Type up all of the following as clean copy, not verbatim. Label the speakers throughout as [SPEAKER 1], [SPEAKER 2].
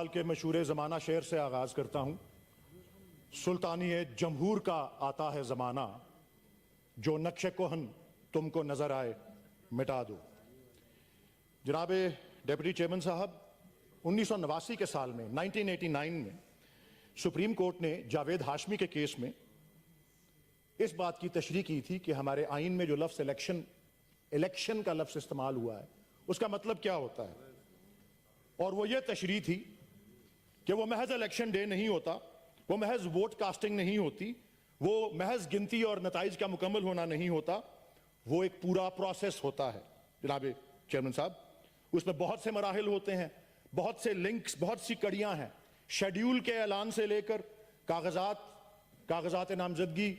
[SPEAKER 1] اقبال کے مشہور زمانہ شعر سے آغاز کرتا ہوں. سلطانی جمہور کا آتا ہے زمانہ، جو نقش کہن تم کو نظر آئے مٹا دو. جناب ڈیپٹی چیئرمین صاحب، 1989 کے سال میں 1989 میں سپریم کورٹ نے جاوید ہاشمی کے کیس میں اس بات کی تشریح کی تھی کہ ہمارے آئین میں جو لفظ الیکشن کا لفظ استعمال ہوا ہے اس کا مطلب کیا ہوتا ہے، اور وہ یہ تشریح تھی کہ وہ محض الیکشن ڈے نہیں ہوتا، وہ محض ووٹ کاسٹنگ نہیں ہوتی، وہ محض گنتی اور نتائج کا مکمل ہونا نہیں ہوتا، وہ ایک پورا پروسیس ہوتا ہے. جناب چیئرمین صاحب، اس میں بہت سے مراحل ہوتے ہیں، بہت سے لنکس، بہت سی کڑیاں ہیں. شیڈیول کے اعلان سے لے کر کاغذات نامزدگی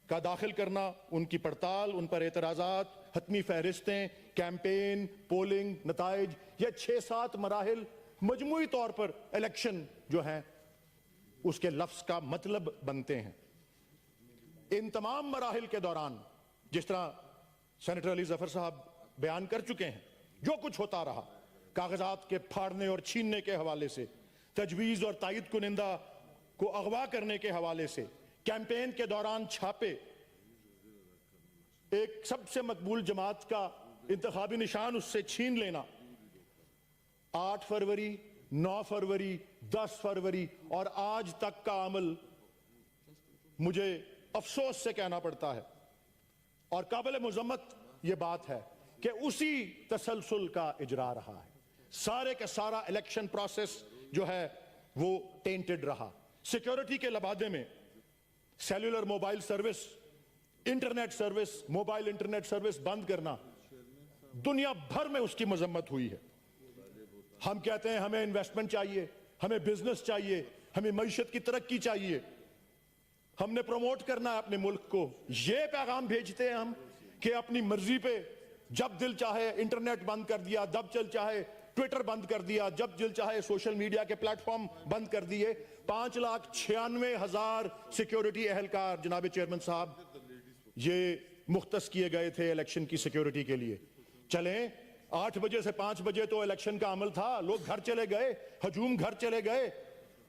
[SPEAKER 1] کا داخل کرنا، ان کی پڑتال، ان پر اعتراضات، حتمی فہرستیں، کیمپین، پولنگ، نتائج، یہ 6-7 مراحل مجموعی طور پر الیکشن جو ہیں اس کے لفظ کا مطلب بنتے ہیں. ان تمام مراحل کے دوران جس طرح سینیٹر علی ظفر صاحب بیان کر چکے ہیں، جو کچھ ہوتا رہا، کاغذات کے پھاڑنے اور چھیننے کے حوالے سے، تجویز اور تائید کنندہ کو اغوا کرنے کے حوالے سے، کیمپین کے دوران چھاپے، ایک سب سے مقبول جماعت کا انتخابی نشان اس سے چھین لینا، 8 فروری، 9 فروری، 10 فروری اور آج تک کا عمل مجھے افسوس سے کہنا پڑتا ہے، اور قابل مذمت یہ بات ہے کہ اسی تسلسل کا اجرا رہا ہے. سارے کا سارا الیکشن پروسیس جو ہے وہ ٹینٹڈ رہا. سیکیورٹی کے لبادے میں cellular mobile service, internet service, mobile internet service بند کرنا، دنیا بھر میں اس کی مذمت ہوئی ہے. ہم کہتے ہیں ہمیں انویسٹمنٹ چاہیے، ہمیں بزنس چاہیے، ہمیں معیشت کی ترقی چاہیے، ہم نے پروموٹ کرنا ہے اپنے ملک کو. یہ پیغام بھیجتے ہیں ہم کہ اپنی مرضی پہ جب دل چاہے انٹرنیٹ بند کر دیا، جب دل چاہے ٹویٹر بند کر دیا، جب دل چاہے سوشل میڈیا کے پلیٹ فارم بند کر دیے. 5,96,000 سیکیورٹی اہلکار جناب چیئرمین صاحب یہ مختص کیے گئے تھے الیکشن کی سیکیورٹی کے لیے. چلیں 8 بجے سے 5 بجے تو الیکشن کا عمل تھا، لوگ گھر چلے گئے، ہجوم گھر چلے گئے،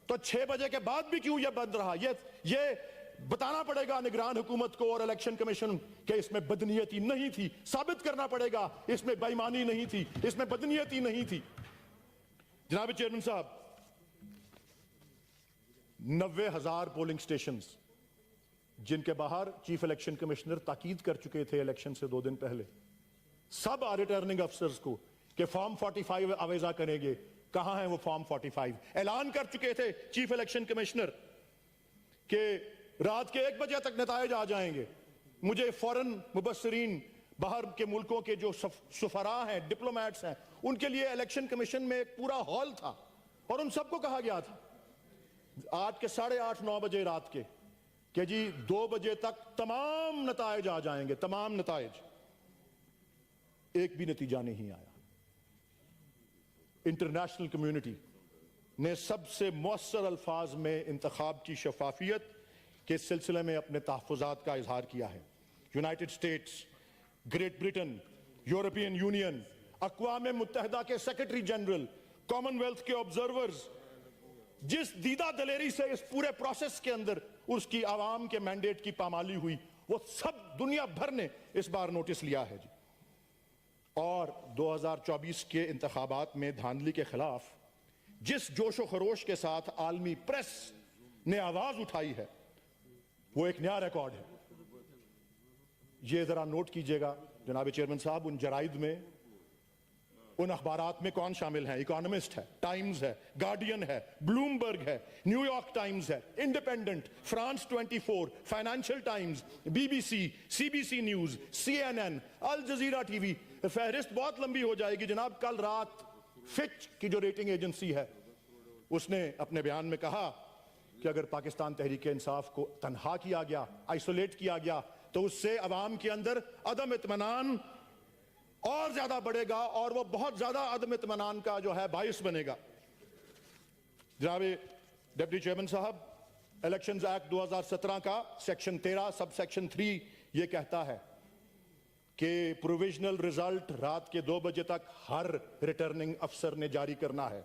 [SPEAKER 1] تو 6 بجے کے بعد بھی کیوں یہ بند رہا؟ یہ بتانا پڑے گا نگران حکومت کو اور الیکشن کمیشن کہ اس میں بدنیتی نہیں تھی. ثابت کرنا پڑے گا اس میں بے ایمانی نہیں تھی، اس میں بدنیتی نہیں تھی. جناب چیئرمین صاحب، 90,000 پولنگ سٹیشنز جن کے باہر چیف الیکشن کمشنر تاکید کر چکے تھے الیکشن سے 2 دن پہلے سب ریٹرننگ افسرز کو کہ فارم 45 آویزہ کریں گے. کہاں ہیں وہ فارم 45؟ اعلان کر چکے تھے چیف الیکشن کمشنر کہ رات کے 1 بجے تک نتائج آ جائیں گے. مجھے فوراً مبصرین، باہر کے ملکوں کے جو سفراء ہیں، ڈپلومیٹس ہیں، ان کے لیے الیکشن کمیشن میں ایک پورا ہال تھا اور ان سب کو کہا گیا تھا 8 کے 8:30 9 بجے رات کے کہ جی 2 بجے تک تمام نتائج آ جائیں گے، تمام نتائج. ایک بھی نتیجہ نہیں آیا. انٹرنیشنل کمیونٹی نے سب سے مؤثر الفاظ میں انتخاب کی شفافیت کے سلسلے میں اپنے تحفظات کا اظہار کیا ہے. United States, Great Britain, European Union, اقوام متحدہ کے سیکرٹری جنرل، کامن ویلتھ کے آبزرورز جس دیدہ دلیری سے اس پورے پروسیس کے اندر اس کی عوام کے مینڈیٹ کی پامالی ہوئی، وہ سب دنیا بھر نے اس بار نوٹس لیا ہے جی. اور 2024 کے انتخابات میں دھاندلی کے خلاف جس جوش و خروش کے ساتھ عالمی پریس نے آواز اٹھائی ہے وہ ایک نیا ریکارڈ ہے. یہ ذرا نوٹ کیجئے گا جناب چیئرمین صاحب، ان جرائد میں، ان اخبارات میں کون شامل ہیں؟ اکانومسٹ ہے، ٹائمز ہے، گارڈین ہے، بلومبرگ ہے، نیو یارک ٹائمز ہے، independent, France 24، financial Times, BBC، CBC news, CNN، Al Jazeera T V. فہرست بہت لمبی ہو جائے گی جناب. کل رات فچ کی جو ریٹنگ ایجنسی ہے اس نے اپنے بیان میں کہا کہ اگر پاکستان تحریک انصاف کو تنہا کیا گیا، آئسولیٹ کیا گیا، تو اس سے عوام کے اندر عدم اطمینان اور زیادہ بڑھے گا اور وہ بہت زیادہ عدم اطمینان کا جو ہے باعث بنے گا. جناب ڈپٹی چیئرمین صاحب، الیکشنز ایکٹ 2017 کا سیکشن 13 سب سیکشن 3 یہ کہتا ہے کہ پروویژنل رزلٹ رات کے 2 بجے تک ہر ریٹرننگ افسر نے جاری کرنا ہے.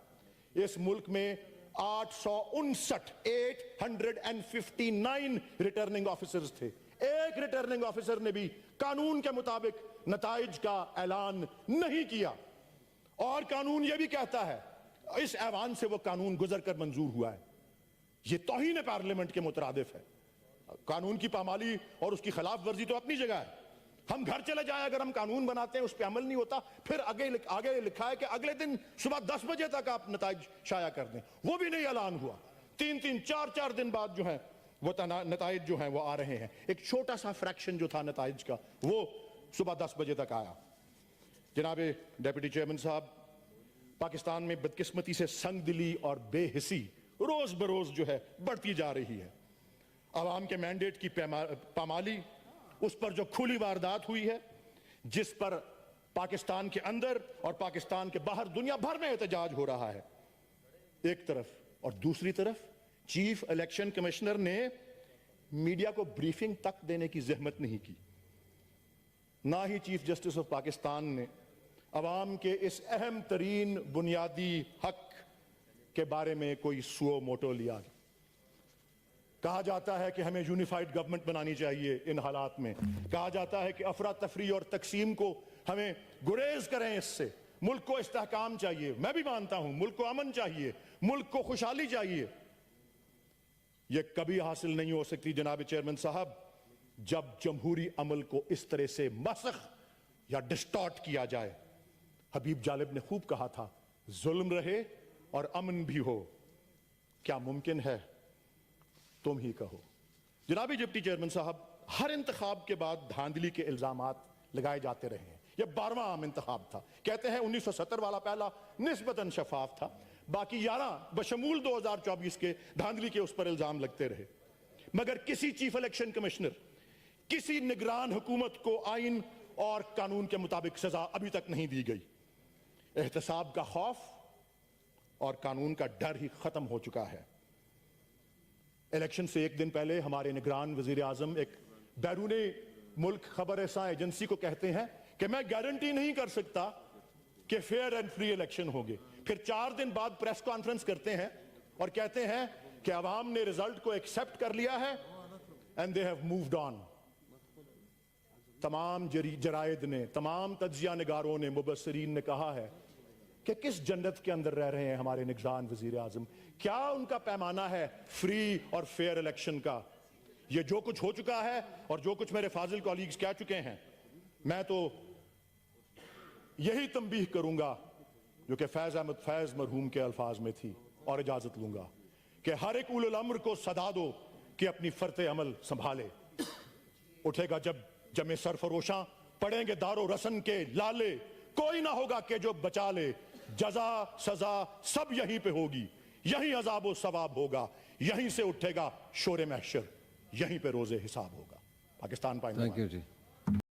[SPEAKER 1] اس ملک میں 859 ریٹرننگ آفیسرز تھے. ایک ریٹرننگ آفیسر نے بھی قانون کے مطابق نتائج کا اعلان نہیں کیا. اور قانون یہ بھی کہتا ہے اس ایوان سے وہ قانون گزر کر منظور ہوا ہے. یہ توہین پارلیمنٹ کے مترادف ہے. قانون کی پامالی اور اس کی خلاف ورزی تو اپنی جگہ ہے. ہم گھر چلے جائیں, اگر ہم قانون بناتے ہیں اس پہ عمل نہیں ہوتا, پھر آگے لکھا ہے کہ اگلے دن صبح 10 بجے تک آپ نتائج شائع کر دیں. وہ بھی نہیں اعلان ہوا. 3-4 دن بعد جو ہیں وہ نتائج جو ہیں وہ آ رہے ہیں. ایک چھوٹا سا فریکشن جو تھا نتائج کا وہ صبح 10 بجے تک آیا. جناب ڈیپٹی چیئرمین صاحب, پاکستان میں بدقسمتی سے سنگ دلی اور بے حسی روز بروز جو ہے بڑھتی جا رہی ہے. عوام کے مینڈیٹ کی پامالی, اس پر جو کھلی واردات ہوئی ہے, جس پر پاکستان کے اندر اور پاکستان کے باہر دنیا بھر میں احتجاج ہو رہا ہے ایک طرف, اور دوسری طرف چیف الیکشن کمشنر نے میڈیا کو بریفنگ تک دینے کی زحمت نہیں کی. نہ ہی چیف جسٹس آف پاکستان نے عوام کے اس اہم ترین بنیادی حق کے بارے میں کوئی سو موٹو لیا. کہا جاتا ہے کہ ہمیں یونیفائیڈ گورنمنٹ بنانی چاہیے. ان حالات میں کہا جاتا ہے کہ افراتفری اور تقسیم کو ہمیں گریز کریں, اس سے ملک کو استحکام چاہیے. میں بھی مانتا ہوں ملک کو امن چاہیے, ملک کو خوشحالی چاہیے. یہ کبھی حاصل نہیں ہو سکتی جناب چیئرمین صاحب جب جمہوری عمل کو اس طرح سے مسخ یا ڈسٹارٹ کیا جائے. حبیب جالب نے خوب کہا تھا, ظلم رہے اور امن بھی ہو, کیا ممکن ہے تم ہی کہو. جناب ڈپٹی چیئرمین صاحب, ہر انتخاب کے بعد دھاندلی کے الزامات لگائے جاتے رہے ہیں. یہ 12واں عام انتخاب تھا. کہتے ہیں 1970 والا پہلا نسبتاً شفاف تھا, باقی 11 بشمول 2024 کے دھاندلی کے اس پر الزام لگتے رہے. مگر کسی چیف الیکشن کمشنر, کسی نگران حکومت کو آئین اور قانون کے مطابق سزا ابھی تک نہیں دی گئی. احتساب کا خوف اور قانون کا ڈر ہی ختم ہو چکا ہے. الیکشن سے ایک دن پہلے ہمارے نگران وزیر اعظم ایک بیرون ملک خبر رساں ایجنسی کو کہتے ہیں کہ میں گارنٹی نہیں کر سکتا کہ فیئر اینڈ فری الیکشن ہوگے. پھر 4 دن بعد پریس کانفرنس کرتے ہیں اور کہتے ہیں کہ عوام نے رزلٹ کو ایکسپٹ کر لیا ہے and they have moved on. تمام جرائد نے, تمام تجزیہ نگاروں نے, مبصرین نے کہا ہے کہ کس جنت کے اندر رہ رہے ہیں ہمارے نگران وزیر اعظم. کیا ان کا پیمانہ ہے فری اور فیئر الیکشن کا؟ یہ جو کچھ ہو چکا ہے اور جو کچھ میرے فاضل کولیگز کہہ چکے ہیں, میں تو یہی تنبیہ کروں گا جو کہ فیض احمد فیض مرحوم کے الفاظ میں تھی, اور اجازت لوں گا کہ ہر ایک اولو الامر کو صدا دو کہ اپنی فرط عمل سنبھالے. اٹھے گا جب جمع سرفروشاں, پڑیں گے دار و رسن کے لالے, کوئی نہ ہوگا کہ جو بچا لے. جزا سزا سب یہیں پہ ہوگی, یہیں عذاب و ثواب ہوگا, یہیں سے اٹھے گا شور محشر, یہیں پہ روز حساب ہوگا. پاکستان پائیں گے.